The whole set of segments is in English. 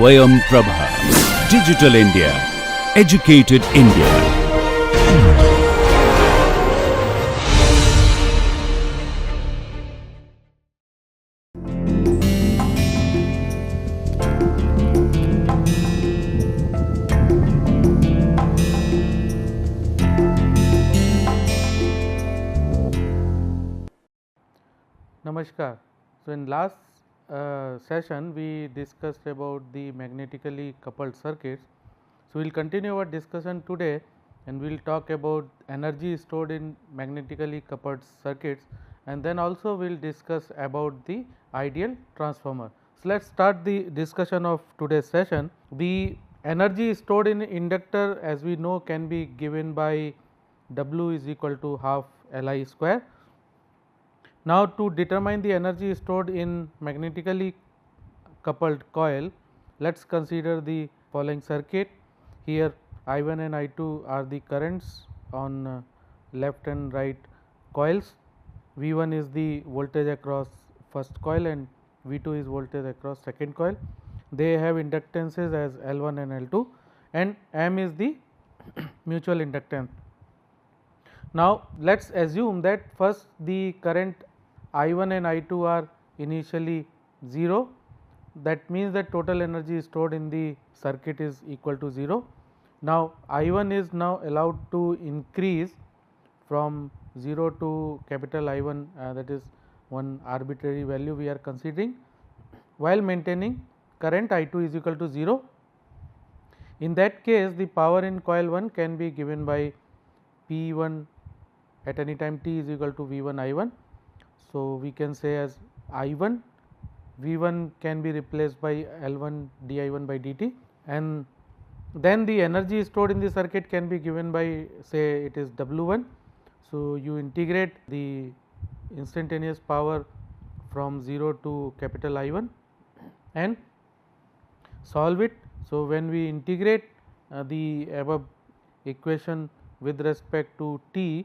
Swayam Prabha. Digital India. Educated India. Namaskar. So, in last session we discussed about the magnetically coupled circuits. So, we will continue our discussion today and we will talk about energy stored in magnetically coupled circuits, and then also we will discuss about the ideal transformer. So, let us start the discussion of today's session. The energy stored in inductor, as we know, can be given by W is equal to half Li square. Now, to determine the energy stored in magnetically coupled coil, let us consider the following circuit. Here I1 and I2 are the currents on left and right coils. V1 is the voltage across first coil and V2 is voltage across second coil. They have inductances as L1 and L2, and M is the mutual inductance. Now, let us assume that first the current I1 and I2 are initially 0, that means that total energy stored in the circuit is equal to 0. Now, I1 is now allowed to increase from 0 to capital I1, that is one arbitrary value we are considering, while maintaining current I2 is equal to 0. In that case, the power in coil 1 can be given by P1 at any time t is equal to V1 I1. So, we can say as I1, V1 can be replaced by L1 dI1 by dt, and then the energy stored in the circuit can be given by, say, it is W1. So, you integrate the instantaneous power from 0 to capital I1 and solve it. So, when we integrate the above equation with respect to t,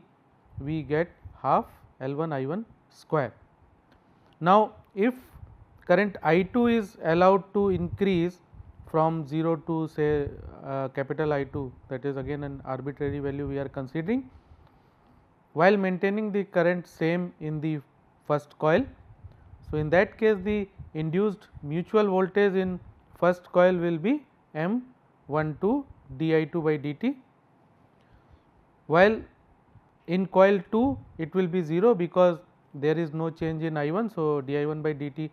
we get half L1 I1 square. Now, if current I2 is allowed to increase from 0 to, say, capital I2, that is again an arbitrary value we are considering, while maintaining the current same in the first coil. So, in that case the induced mutual voltage in first coil will be M12 dI2 by dt, while in coil 2 it will be 0 because there is no change in I1. So, dI1 by dt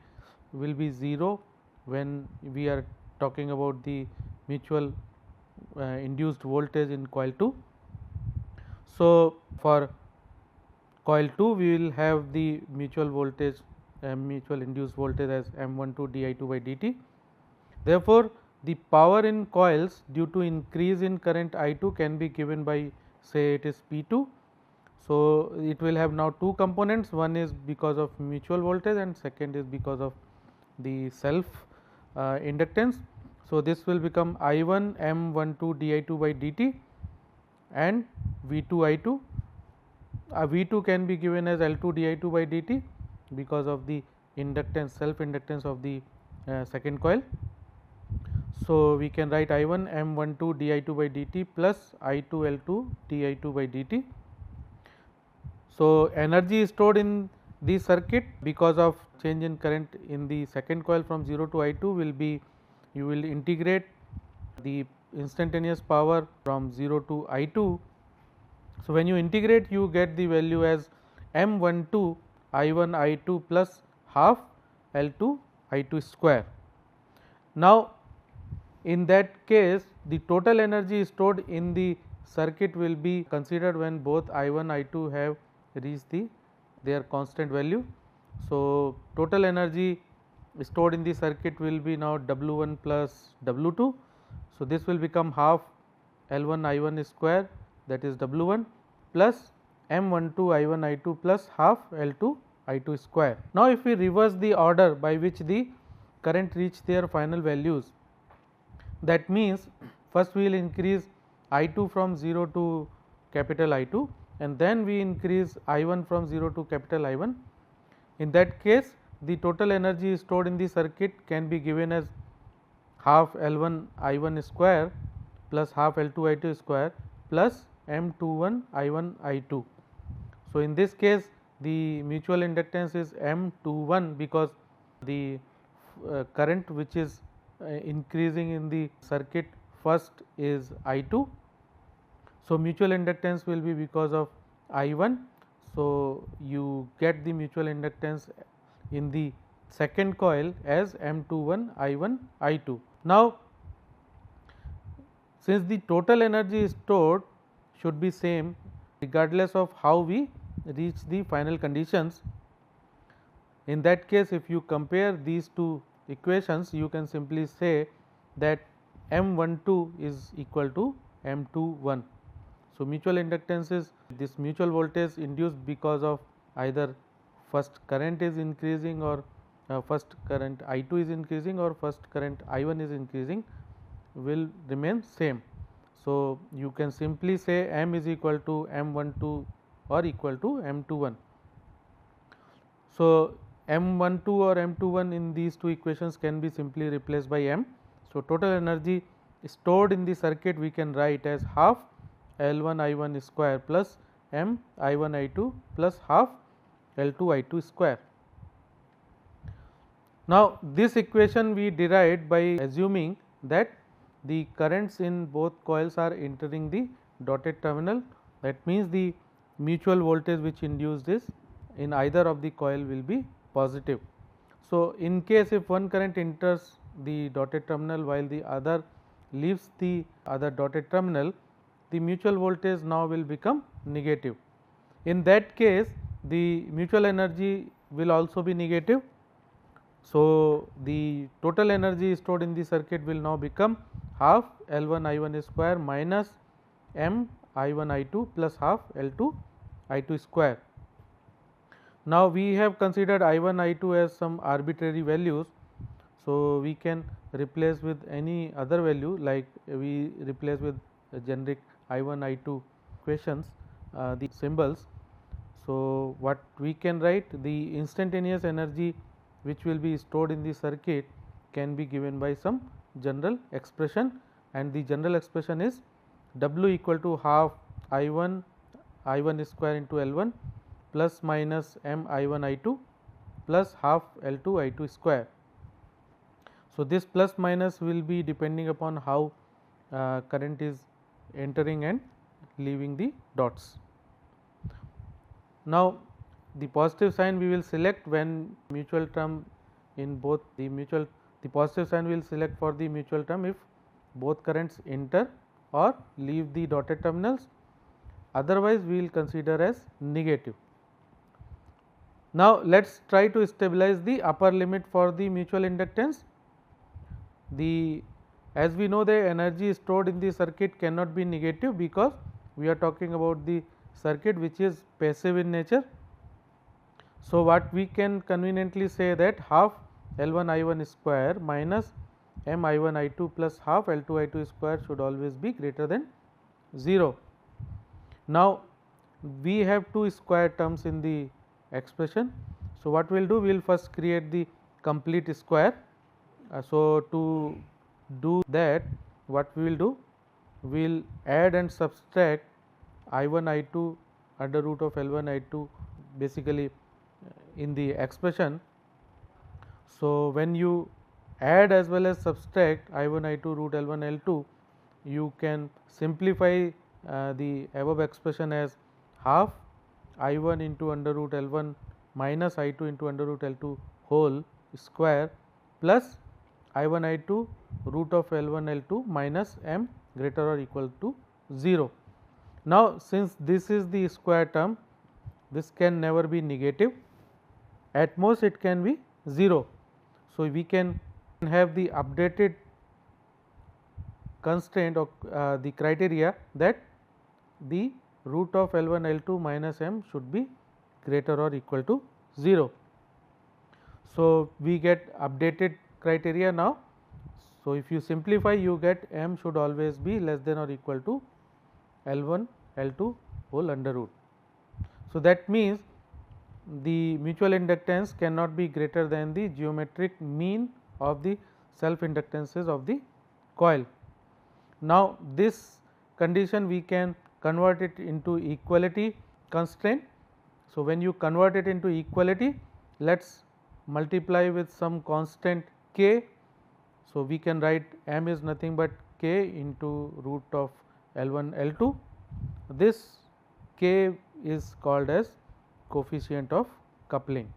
will be 0 when we are talking about the mutual induced voltage in coil 2. So, for coil 2 we will have the mutual voltage mutual induced voltage as M12 dI2 by dt. Therefore, the power in coils due to increase in current I2 can be given by, say, it is P2. So, it will have now two components, one is because of mutual voltage and second is because of the self inductance. So, this will become I1 M12 dI2 by dt and V2 I2. V2 can be given as L2 dI2 by dt because of the inductance, self inductance of the second coil. So, we can write I1 M12 dI2 by dt plus I2 L2 dI2 by dt. So, energy stored in the circuit because of change in current in the second coil from 0 to I2 will be, you will integrate the instantaneous power from 0 to I2. So, when you integrate you get the value as M12 I1 I2 plus half L2 I2 square. Now, in that case the total energy stored in the circuit will be considered when both I1 I2 have reached their constant value. So, total energy stored in the circuit will be now W1 plus W2. So, this will become half L1 I1 square, that is W1 plus M12 I1 I2 plus half L2 I2 square. Now, if we reverse the order by which the current reach their final values, that means first we will increase I2 from 0 to capital I2 and then we increase I1 from 0 to capital I1. In that case the total energy stored in the circuit can be given as half L1 I1 square plus half L2 I2 square plus M21 I1 I2. So, in this case the mutual inductance is M21 because the current which is increasing in the circuit first is I2. So, mutual inductance will be because of I1. So, you get the mutual inductance in the second coil as M21 I1 I2. Now, since the total energy stored should be same regardless of how we reach the final conditions, in that case if you compare these two equations you can simply say that M12 is equal to M21. So, mutual inductance is this mutual voltage induced because of either first current is increasing or first current I2 is increasing or first current I1 is increasing will remain same. So, you can simply say M is equal to M12 or equal to M21. So, M12 or M21 in these two equations can be simply replaced by M. So, total energy stored in the circuit we can write as half L1 I1 square plus M I1 I2 plus half L2 I2 square. Now, this equation we derived by assuming that the currents in both coils are entering the dotted terminal, that means the mutual voltage which induced is in either of the coil will be positive. So, in case if one current enters the dotted terminal while the other leaves the other dotted terminal, the mutual voltage now will become negative. In that case the mutual energy will also be negative. So, the total energy stored in the circuit will now become half L1 I1 square minus M I1 I2 plus half L2 I2 square. Now, we have considered I1 I2 as some arbitrary values. So, we can replace with any other value, like we replace with generic I1 I2 equations the symbols. So, what we can write, the instantaneous energy which will be stored in the circuit can be given by some general expression, and the general expression is W equal to half I1 square into L1 plus minus M I1 I2 plus half L2 I2 square. So, this plus minus will be depending upon how current is entering and leaving the dots. Now, the positive sign we will select when mutual term in both the positive sign we will select for the mutual term if both currents enter or leave the dotted terminals, otherwise we will consider as negative. Now, let us try to stabilize the upper limit for the mutual inductance. As we know, the energy stored in the circuit cannot be negative because we are talking about the circuit which is passive in nature. So, what we can conveniently say that half L1 I1 square minus M I1 I2 plus half L2 I2 square should always be greater than 0. Now, we have two square terms in the expression. So, what we will do, we will first create the complete square. So, to do that, what we will do, we will add and subtract I1 I2 under root of L1 I2 basically in the expression. So, when you add as well as subtract I1 I2 root L1 L2, you can simplify the above expression as half I1 into under root L1 minus I2 into under root L2 whole square plus I1 I2 root of L1 L2 minus M greater or equal to 0. Now, since this is the square term, this can never be negative, at most it can be 0. So, we can have the updated constraint or the criteria that the root of L1 L2 minus M should be greater or equal to 0. So, we get updated criteria now. So, if you simplify, you get M should always be less than or equal to L1 L2 whole under root. So, that means the mutual inductance cannot be greater than the geometric mean of the self inductances of the coil. Now, this condition we can convert it into equality constraint. So, when you convert it into equality, let us multiply with some constant k. So, we can write m is nothing but k into root of L1 L2. This k is called as coefficient of coupling.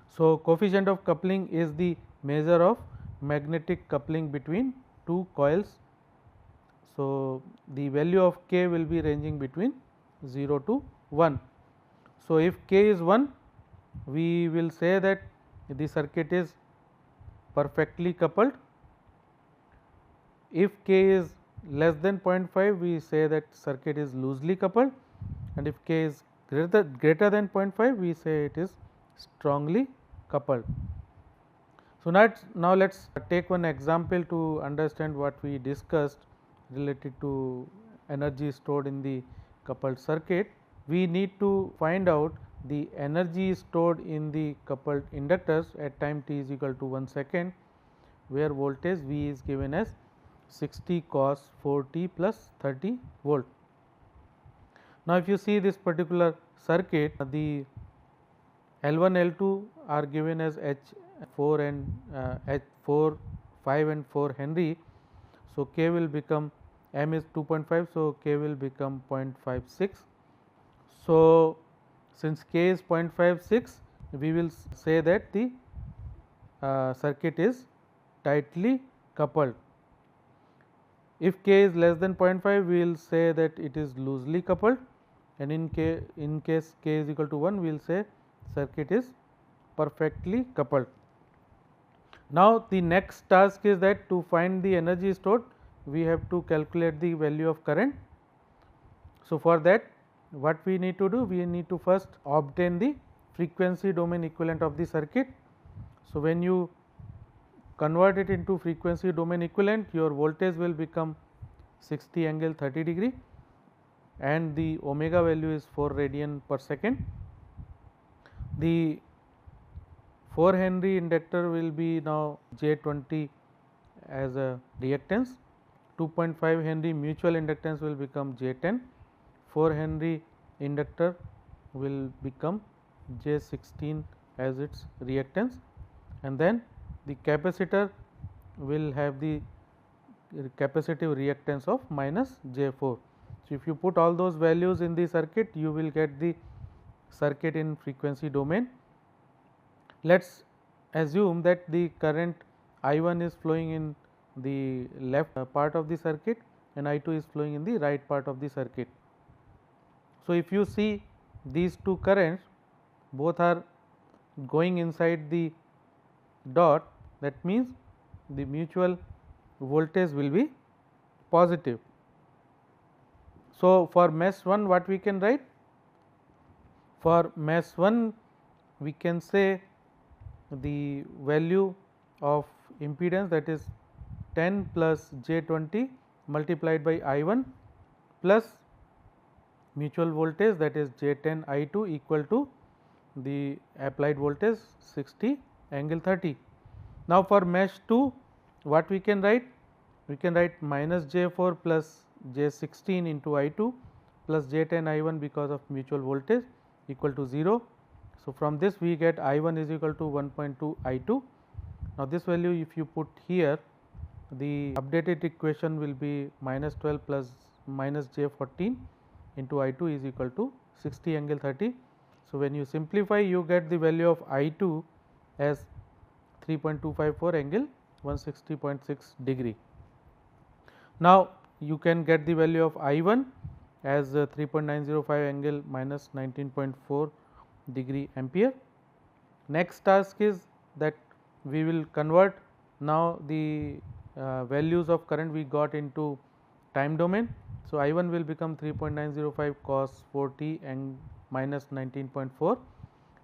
So, coefficient of coupling is the measure of magnetic coupling between two coils. So, the value of k will be ranging between 0 to 1. So, if k is 1, we will say that the circuit is perfectly coupled. If k is less than 0.5, we say that circuit is loosely coupled, and if k is greater than 0.5, we say it is strongly coupled. So, now let us take one example to understand what we discussed related to energy stored in the coupled circuit. We need to find out the energy stored in the coupled inductors at time t is equal to 1 second, where voltage V is given as 60 cos 4 t plus 30 volt. Now, if you see this particular circuit, the L1 L2 are given as H4 and H4 5 and 4 Henry. So, K will become M is 2.5. So, K will become 0.56. So, since K is 0.56, we will say that the circuit is tightly coupled. If K is less than 0.5, we will say that it is loosely coupled, and in case K is equal to 1, we will say circuit is perfectly coupled. Now, the next task is that to find the energy stored, we have to calculate the value of current. So, for that what we need to do? We need to first obtain the frequency domain equivalent of the circuit. So, when you convert it into frequency domain equivalent, your voltage will become 60 angle 30 degree, and the omega value is 4 radian per second. The 4 Henry inductor will be now J20 as a reactance, 2.5 Henry mutual inductance will become J10, 4 Henry inductor will become J16 as its reactance, and then the capacitor will have the capacitive reactance of minus J4. So, if you put all those values in the circuit, you will get the circuit in frequency domain. Let us assume that the current I1 is flowing in the left part of the circuit and I2 is flowing in the right part of the circuit. So, if you see these two currents, both are going inside the dot, that means the mutual voltage will be positive. So, for mesh 1 what we can write? For mesh 1 we can say the value of impedance, that is 10 plus J20 multiplied by I1 plus mutual voltage, that is J10 I2 equal to the applied voltage 60 angle 30. Now, for mesh 2 what we can write? We can write minus J4 plus J16 into I2 plus J10 I1 because of mutual voltage equal to 0. So, from this we get I1 is equal to 1.2 I2. Now, this value if you put here, the updated equation will be minus 12 plus minus J14 into I2 is equal to 60 angle 30. So, when you simplify, you get the value of I2 as 3.254 angle 160.6 degree. Now, you can get the value of I1 as 3.905 angle minus 19.4 degree ampere. Next task is that we will convert now the values of current we got into time domain. So, I1 will become 3.905 cos 4t and minus 19.4,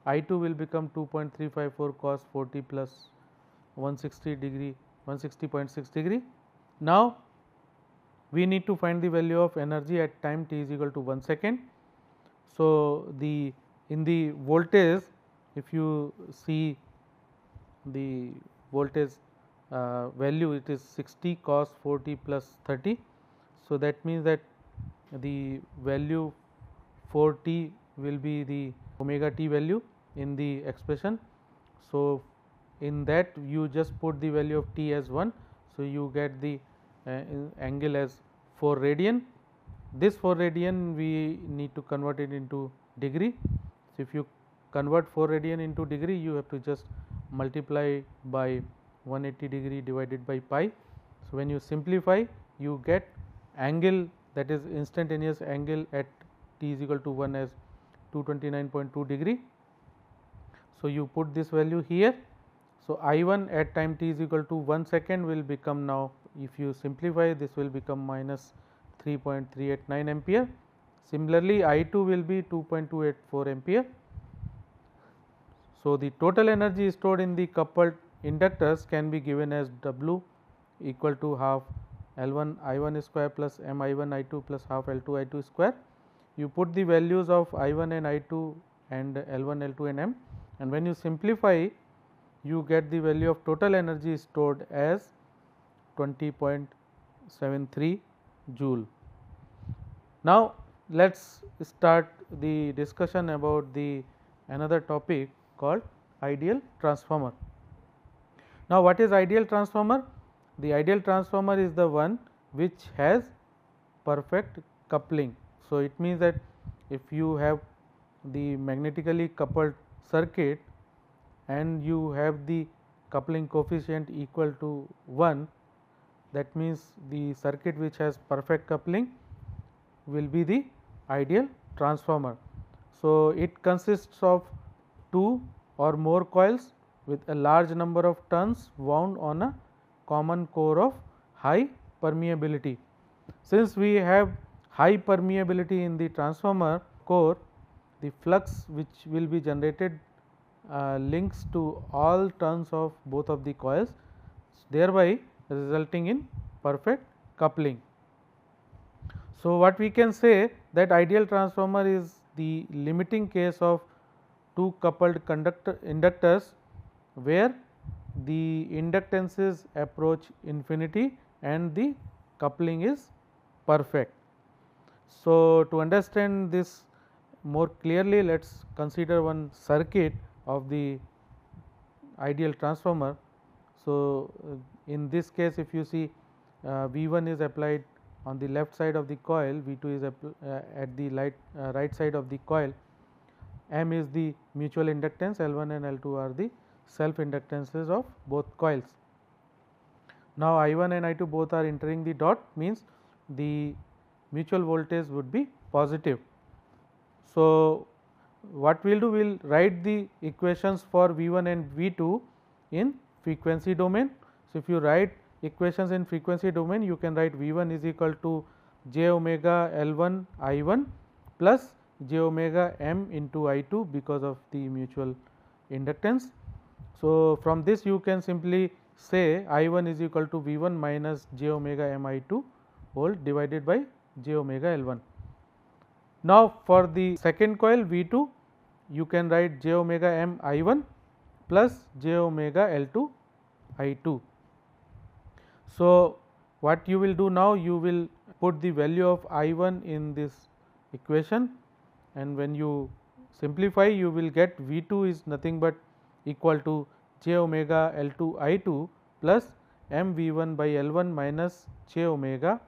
I2 will become 2.354 cos 4t plus 160 degree 160.6 degree. Now, we need to find the value of energy at time t is equal to 1 second. So, in the voltage, if you see the voltage value, it is 60 cos 4t plus 30. So, that means that the value 4t will be the omega t value in the expression. So, in that you just put the value of t as 1. So, you get the angle as 4 radian. This 4 radian we need to convert it into degree. So, if you convert 4 radian into degree, you have to just multiply by 180 degree divided by pi. So, when you simplify, you get angle, that is instantaneous angle at t is equal to 1 as 229.2 degree. So, you put this value here. So, I1 at time t is equal to 1 second will become, now if you simplify, this will become minus 3.389 ampere. Similarly, I2 will be 2.284 ampere. So, the total energy stored in the coupled inductors can be given as W equal to half L1 I1 square plus M I1 I2 plus half L2 I2 square. You put the values of I1 and I2 and L1, L2 and M, and when you simplify, you get the value of total energy stored as 20.73 joule. Now, let us start the discussion about the another topic called ideal transformer. Now, what is ideal transformer? The ideal transformer is the one which has perfect coupling. So, it means that if you have the magnetically coupled circuit and you have the coupling coefficient equal to 1, that means the circuit which has perfect coupling will be the ideal transformer. So, it consists of 2 or more coils with a large number of turns wound on a common core of high permeability. Since we have high permeability in the transformer core, the flux which will be generated links to all turns of both of the coils, thereby resulting in perfect coupling. So, what we can say that ideal transformer is the limiting case of two coupled inductors where the inductances approach infinity and the coupling is perfect. So, to understand this more clearly, let us consider one circuit of the ideal transformer. So, in this case, if you see V1 is applied on the left side of the coil, V2 is at the right side of the coil, M is the mutual inductance, L1 and L2 are the self inductances of both coils. Now, I1 and I2 both are entering the dot, means the mutual voltage would be positive. So, what we will do, we will write the equations for V1 and V2 in frequency domain. So, if you write equations in frequency domain, you can write V1 is equal to j omega L1 I1 plus j omega M into I2 because of the mutual inductance. So, from this you can simply say I1 is equal to V1 minus j omega M I2 whole divided by j omega L1. Now, for the second coil V2, you can write j omega M I1 plus j omega L2 I2. So, what you will do now, you will put the value of I1 in this equation, and when you simplify, you will get V2 is nothing but equal to j omega L2 I2 plus M V1 by L1 minus j omega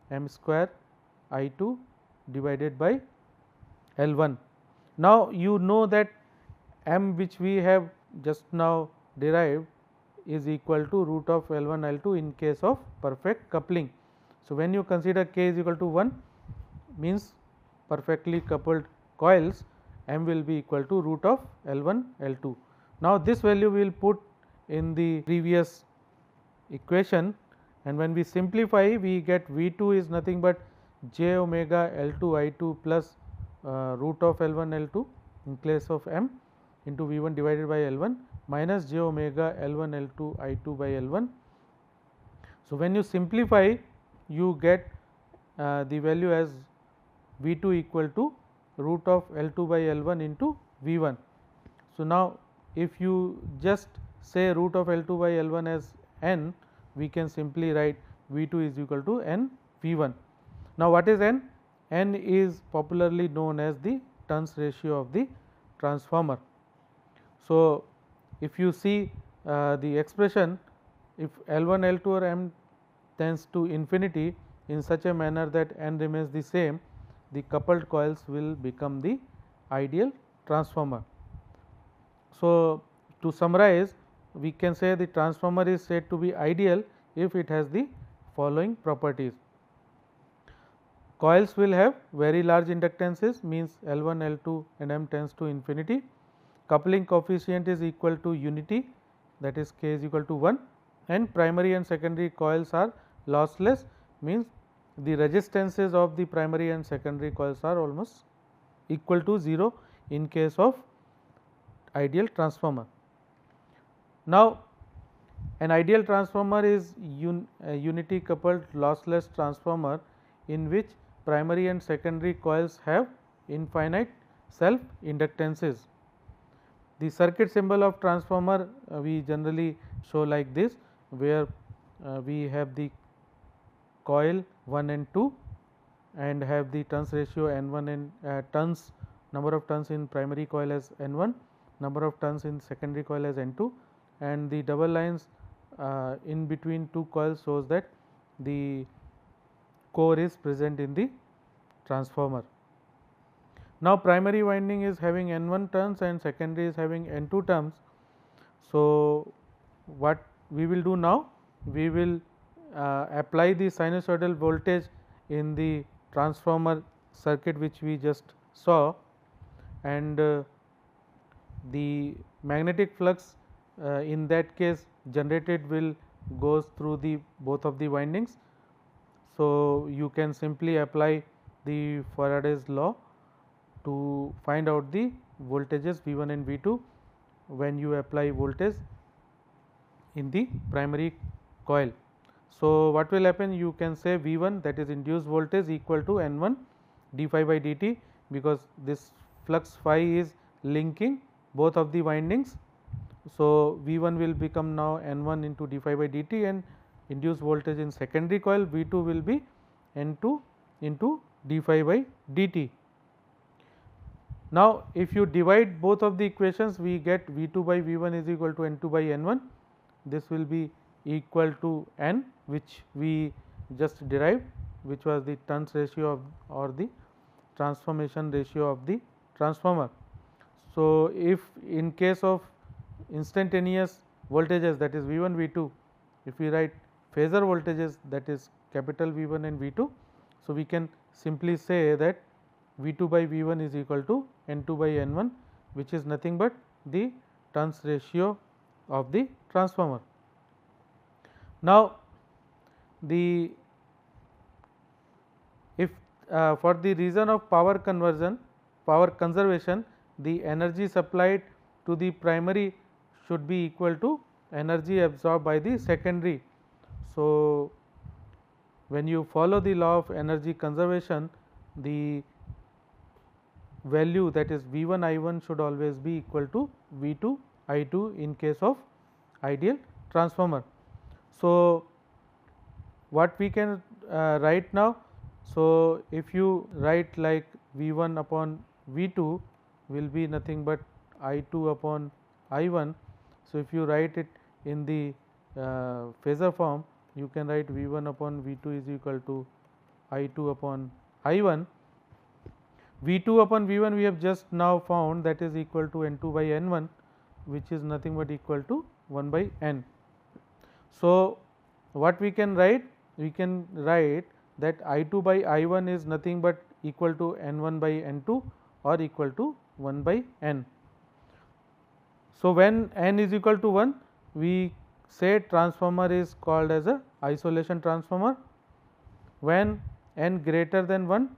M square I2 divided by L1. Now, you know that M which we have just now derived is equal to root of L1 L2 in case of perfect coupling. So, when you consider k is equal to 1, means perfectly coupled coils, M will be equal to root of L1 L2. Now, this value we will put in the previous equation, and when we simplify, we get V2 is nothing but j omega L2 I2 plus root of L1 L2 in place of M into V1 divided by L1 minus j omega L1 L2 I2 by L1. So, when you simplify, you get the value as V2 equal to root of L2 by L1 into V1. So, now if you just say root of L2 by L1 as N, we can simply write V2 is equal to N V1. Now, what is N? N is popularly known as the turns ratio of the transformer. So, if you see the expression, if L1, L2 or M tends to infinity in such a manner that N remains the same, the coupled coils will become the ideal transformer. So, to summarize, we can say the transformer is said to be ideal if it has the following properties. Coils will have very large inductances, means L1, L2 and M tends to infinity. Coupling coefficient is equal to unity, that is K is equal to 1, and primary and secondary coils are lossless, means the resistances of the primary and secondary coils are almost equal to 0 in case of ideal transformer. Now, an ideal transformer is unity coupled lossless transformer in which primary and secondary coils have infinite self inductances. The circuit symbol of transformer we generally show like this, where we have the coil 1 and 2 and have the turns ratio N1 and turns, number of turns in primary coil as N1, number of turns in secondary coil as N2, and the double lines in between two coils shows that the core is present in the transformer. Now, primary winding is having N1 turns and secondary is having N2 turns. So, what we will do now? We will apply the sinusoidal voltage in the transformer circuit which we just saw, and the magnetic flux in that case generated will goes through the both of the windings. So, you can simply apply the Faraday's law to find out the voltages V1 and V2 when you apply voltage in the primary coil. So, what will happen? You can say V1, that is induced voltage, equal to N1 d phi by dt, because this flux phi is linking both of the windings. So, V1 will become now N1 into d phi by dt, and induced voltage in secondary coil V2 will be N2 into d phi by dt. Now, if you divide both of the equations, we get V2 by V1 is equal to N2 by N1. This will be equal to N, which we just derived, which was the turns ratio of or the transformation ratio of the transformer. So, if in case of instantaneous voltages, that is V1, V2, if we write phasor voltages, that is capital V1 and V2. So, we can simply say that V2 by V1 is equal to N2 by N1, which is nothing but the turns ratio of the transformer. Now, the if for the reason of power conservation, the energy supplied to the primary should be equal to energy absorbed by the secondary. So, when you follow the law of energy conservation, the value, that is V1 I1, should always be equal to V2 I2 in case of ideal transformer. So, what we can write now? So, if you write like V1 upon V2 will be nothing but I2 upon I1. So, if you write it in the phasor form, you can write V1 upon V2 is equal to I2 upon I1. V2 upon V1 we have just now found, that is equal to N2 by N1, which is nothing but equal to 1 by N. So, what we can write? We can write that I2 by I1 is nothing but equal to N1 by N2 or equal to 1 by N. So, when N is equal to 1, we say transformer is called as a isolation transformer. When N greater than 1,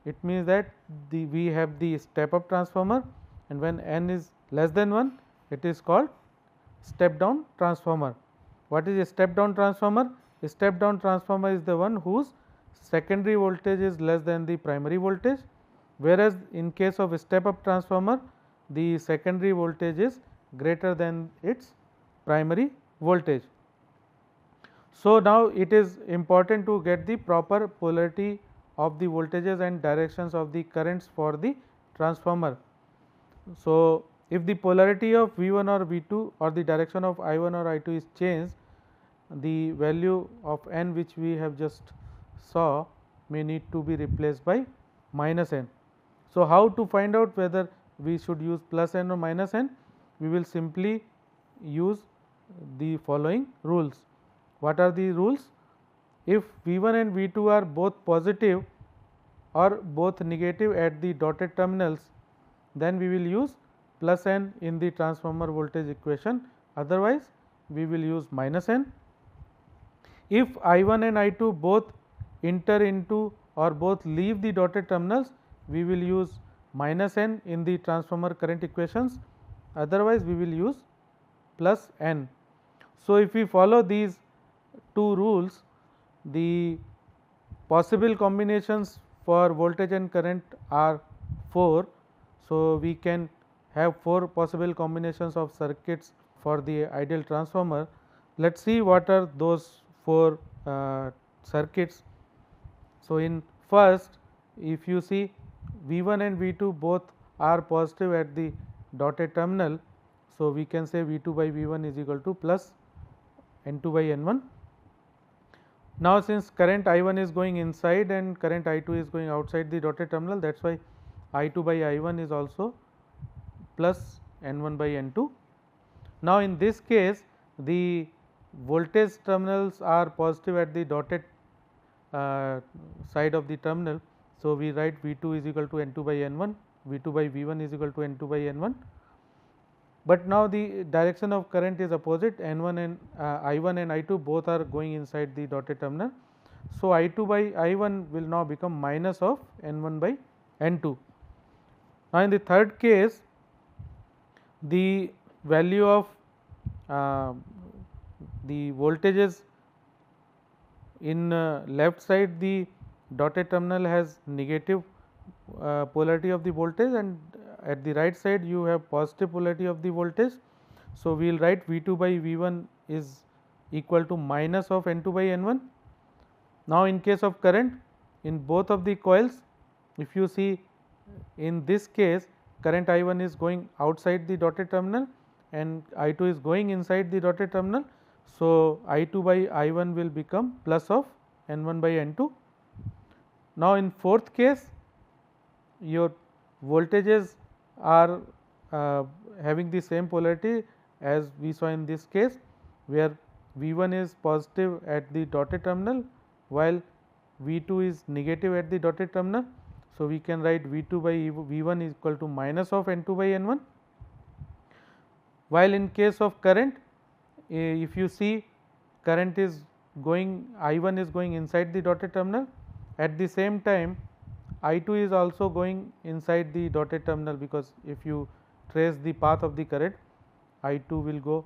it means that we have the step up transformer, and when N is less than 1, it is called step down transformer. What is a step down transformer? A step down transformer is the one whose secondary voltage is less than the primary voltage, whereas in case of a step up transformer, the secondary voltage is greater than its primary voltage. So, now it is important to get the proper polarity of the voltages and directions of the currents for the transformer. So, if the polarity of V1 or V2 or the direction of I1 or I2 is changed, the value of n which we have just saw may need to be replaced by minus n. So, how to find out whether we should use plus n or minus n? We will simply use the following rules. What are the rules? If V1 and V2 are both positive or both negative at the dotted terminals, then we will use plus n in the transformer voltage equation, otherwise we will use minus n. If I1 and I2 both enter into or both leave the dotted terminals, we will use minus n in the transformer current equations, otherwise we will use plus n. So, if we follow these two rules, the possible combinations for voltage and current are 4. So, we can have 4 possible combinations of circuits for the ideal transformer. Let us see what are those 4 circuits. So, in first, if you see V1 and V2 both are positive at the dotted terminal. So, we can say V2 by V1 is equal to plus N2 by N1. Now, since current I1 is going inside and current I2 is going outside the dotted terminal, that is why I2 by I1 is also plus N1 by N2. Now, in this case the voltage terminals are positive at the dotted side of the terminal. So, we write V2 is equal to N2 by N1, V2 by V1 is equal to N2 by N1. But now the direction of current is opposite, N1 and I1 and I2 both are going inside the dotted terminal. So, I2 by I1 will now become minus of N1 by N2. Now, in the third case, the value of the voltages in left side, the dotted terminal has negative polarity of the voltage, and at the right side you have positive polarity of the voltage. So, we will write V2 by V1 is equal to minus of N2 by N1. Now, in case of current, in both of the coils, if you see in this case current I1 is going outside the dotted terminal and I2 is going inside the dotted terminal. So, I2 by I1 will become plus of N1 by N2. Now, in fourth case, your voltages are having the same polarity as we saw in this case, where V1 is positive at the dotted terminal, while V2 is negative at the dotted terminal. So, we can write V2 by V1 is equal to minus of N2 by N1, while in case of current, if you see current is going, I1 is going inside the dotted terminal, at the same time I2 is also going inside the dotted terminal, because if you trace the path of the current, I2 will go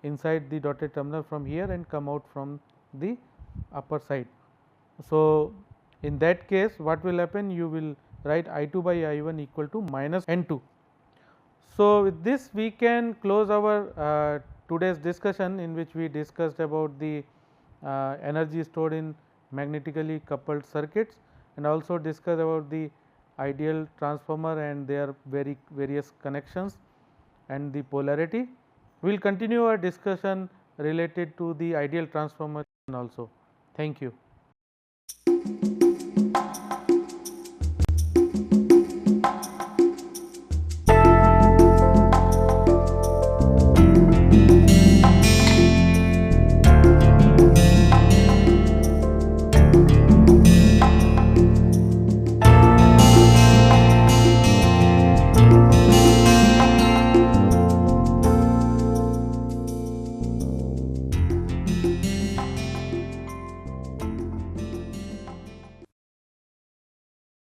inside the dotted terminal from here and come out from the upper side. So, in that case what will happen, you will write I2 by I1 equal to minus N2. So, with this we can close our today's discussion, in which we discussed about the energy stored in magnetically coupled circuits, and also discussed about the ideal transformer and their various connections and the polarity. We will continue our discussion related to the ideal transformer also. Thank you.